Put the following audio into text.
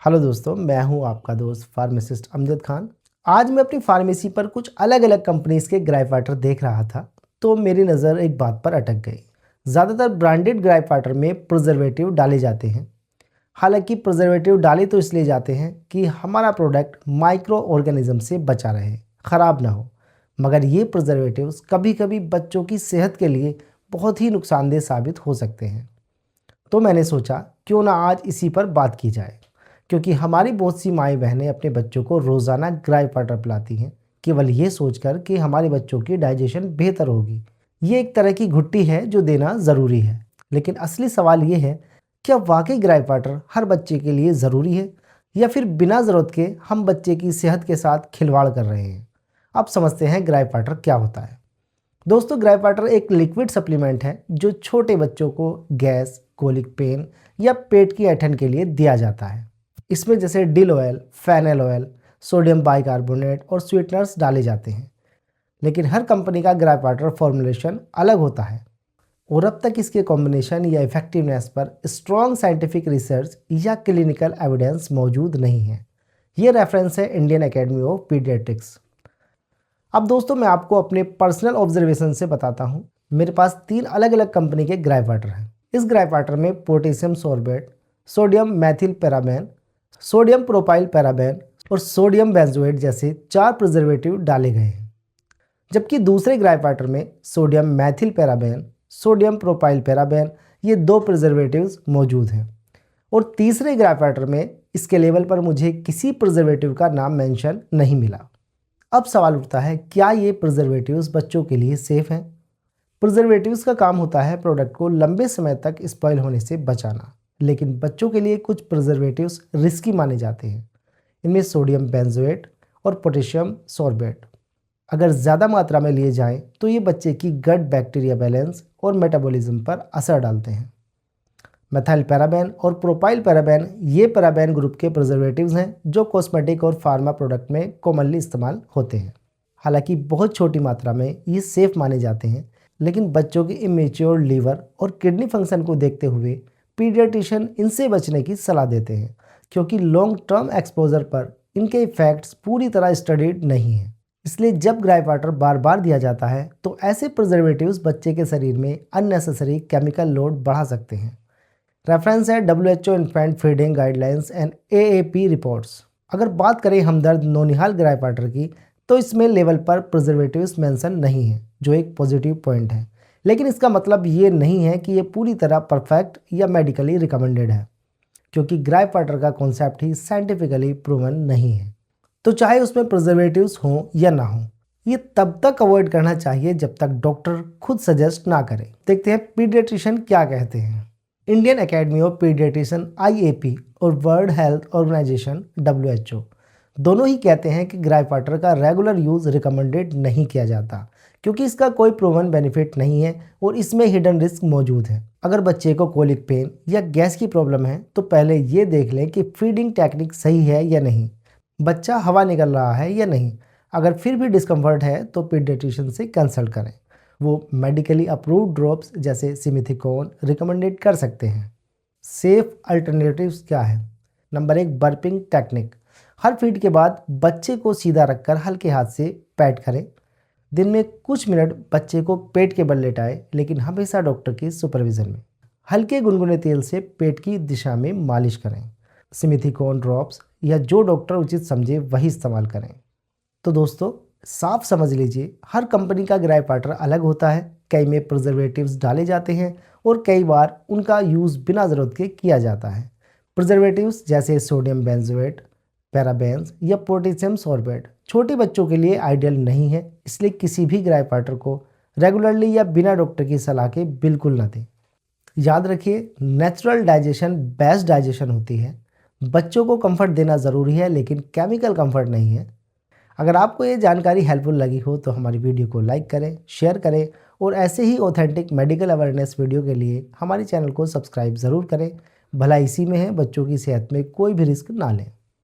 Hello दोस्तों, मैं हूं आपका दोस्त फार्मासिस्ट अमजद खान। आज मैं अपनी फार्मेसी पर कुछ अलग अलग कंपनीज के ग्राइप वाटर देख रहा था तो मेरी नज़र एक बात पर अटक गई। ज़्यादातर ब्रांडेड ग्राइप वाटर में प्रिजर्वेटिव डाले जाते हैं। हालांकि प्रिजर्वेटिव डाले तो इसलिए जाते हैं कि हमारा प्रोडक्ट माइक्रो ऑर्गेनिज्म से बचा रहे, ख़राब ना हो। मगर ये प्रिजर्वेटिव्स कभी कभी बच्चों की सेहत के लिए बहुत ही नुकसानदेह साबित हो सकते हैं। तो मैंने सोचा क्यों ना आज इसी पर बात की जाए, क्योंकि हमारी बहुत सी माएँ बहनें अपने बच्चों को रोज़ाना ग्राइप वाटर पिलाती हैं, केवल ये सोचकर कि हमारे बच्चों की डाइजेशन बेहतर होगी। ये एक तरह की घुट्टी है जो देना ज़रूरी है। लेकिन असली सवाल ये है, क्या वाकई ग्राइप वाटर हर बच्चे के लिए ज़रूरी है, या फिर बिना ज़रूरत के हम बच्चे की सेहत के साथ खिलवाड़ कर रहे हैं। अब समझते हैं ग्राइप वाटर क्या होता है। दोस्तों, ग्राइप वाटर एक लिक्विड सप्लीमेंट है जो छोटे बच्चों को गैस, कोलिक पेन या पेट की ऐंठन के लिए दिया जाता है। इसमें जैसे dill oil, fennel oil, sodium bicarbonate और स्वीटनर्स डाले जाते हैं। लेकिन हर कंपनी का ग्राइप वाटर फॉर्मुलेशन अलग होता है और अब तक इसके कॉम्बिनेशन या इफेक्टिवनेस पर स्ट्रॉन्ग साइंटिफिक रिसर्च या क्लिनिकल एविडेंस मौजूद नहीं है। ये रेफरेंस है इंडियन एकेडमी ऑफ पीडियाट्रिक्स। अब दोस्तों, मैं आपको अपने पर्सनल ऑब्जर्वेशन से बताता हूँ। मेरे पास 3 अलग अलग कंपनी के ग्राइप वाटर हैं। इस ग्राइप वाटर में potassium sorbate, sodium Maithil paraben, sodium propyl paraben और सोडियम बेंजोएट जैसे 4 प्रिजर्वेटिव डाले गए हैं। जबकि दूसरे ग्राइप वाटर में sodium Maithil paraben, sodium propyl paraben ये 2 प्रिजर्वेटिव्स मौजूद हैं। और तीसरे ग्राइप वाटर में इसके लेवल पर मुझे किसी प्रिजर्वेटिव का नाम मेंशन नहीं मिला। अब सवाल उठता है, क्या ये प्रिजर्वेटिव्स बच्चों के लिए सेफ हैं? प्रिजर्वेटिव्स का काम होता है प्रोडक्ट को लंबे समय तक स्पॉइल होने से बचाना, लेकिन बच्चों के लिए कुछ प्रिजर्वेटिव्स रिस्की माने जाते हैं। इनमें सोडियम बेंजोएट और पोटेशियम सॉर्बेट अगर ज़्यादा मात्रा में लिए जाएं तो ये बच्चे की गट बैक्टीरिया बैलेंस और मेटाबॉलिज्म पर असर डालते हैं। मेथाइल पैराबेन और प्रोपाइल पैराबेन ये पैराबेन ग्रुप के प्रिजर्वेटिव्स हैं जो कॉस्मेटिक और फार्मा प्रोडक्ट में कॉमनली इस्तेमाल होते हैं। हालांकि बहुत छोटी मात्रा में ये सेफ माने जाते हैं, लेकिन बच्चों की इमेच्योर लीवर और किडनी फंक्शन को देखते हुए पीडियाट्रिशियन इनसे बचने की सलाह देते हैं, क्योंकि लॉन्ग टर्म एक्सपोजर पर इनके इफेक्ट्स पूरी तरह स्टडीड नहीं हैं। इसलिए जब ग्राइप वाटर बार बार दिया जाता है तो ऐसे प्रिजर्वेटिव्स बच्चे के शरीर में अननेसेसरी केमिकल लोड बढ़ा सकते हैं। रेफरेंस है WHO infant feeding guidelines and AAP reports. अगर बात करें हमदर्द नौनिहाल ग्राइप वाटर की, तो इसमें लेवल पर प्रिजर्वेटिव्स मेंशन नहीं है, जो एक पॉजिटिव पॉइंट है। लेकिन इसका मतलब ये नहीं है कि ये पूरी तरह परफेक्ट या मेडिकली रिकमेंडेड है, क्योंकि ग्राइप वाटर का कॉन्सेप्ट ही साइंटिफिकली प्रूवन नहीं है। तो चाहे उसमें प्रिजर्वेटिव्स हों या ना हों, ये तब तक अवॉइड करना चाहिए जब तक डॉक्टर खुद सजेस्ट ना करे। देखते हैं पीडियाट्रिशियन क्या कहते हैं। Indian academy of paediatrician IAP और वर्ल्ड हेल्थ ऑर्गेनाइजेशन WHO दोनों ही कहते हैं कि ग्राइप वाटर का रेगुलर यूज़ रिकमेंडेड नहीं किया जाता, क्योंकि इसका कोई प्रूवन बेनिफिट नहीं है और इसमें हिडन रिस्क मौजूद है। अगर बच्चे को कोलिक पेन या गैस की प्रॉब्लम है तो पहले ये देख लें कि फीडिंग टेक्निक सही है या नहीं, बच्चा हवा निकल रहा है या नहीं। अगर फिर भी डिस्कम्फर्ट है तो पीडियाट्रिशियन से कंसल्ट करें। वो मेडिकली अप्रूव्ड ड्रॉप्स जैसे सिमिथिकोन रिकमेंडेड कर सकते हैं। सेफ अल्टरनेटिव्स क्या है? Number 1, burping technique. हर फीड के बाद बच्चे को सीधा रखकर हल्के हाथ से पैट करें। दिन में कुछ मिनट बच्चे को पेट के बल लेटाएं, लेकिन हमेशा डॉक्टर की सुपरविजन में। हल्के गुनगुने तेल से पेट की दिशा में मालिश करें। सिमिथिकोन ड्रॉप्स या जो डॉक्टर उचित समझे वही इस्तेमाल करें। तो दोस्तों, साफ समझ लीजिए, हर कंपनी का ग्राइप वाटर अलग होता है। कई में प्रिजर्वेटिव्स डाले जाते हैं और कई बार उनका यूज़ बिना ज़रूरत के किया जाता है। प्रिजर्वेटिव्स जैसे सोडियम बेंजोएट, पैराबेन्स या पोटेशियम सॉर्बेट छोटे बच्चों के लिए आइडियल नहीं है, इसलिए किसी भी ग्राइप वाटर को रेगुलरली या बिना डॉक्टर की सलाह के बिल्कुल न दें। याद रखिए, नेचुरल डाइजेशन बेस्ट डाइजेशन होती है। बच्चों को कंफर्ट देना ज़रूरी है, लेकिन केमिकल कंफर्ट नहीं है। अगर आपको ये जानकारी हेल्पफुल लगी हो तो हमारी वीडियो को लाइक करें, शेयर करें और ऐसे ही ऑथेंटिक मेडिकल अवेयरनेस वीडियो के लिए हमारे चैनल को सब्सक्राइब ज़रूर करें। भला इसी में है बच्चों की सेहत में कोई भी रिस्क ना लें।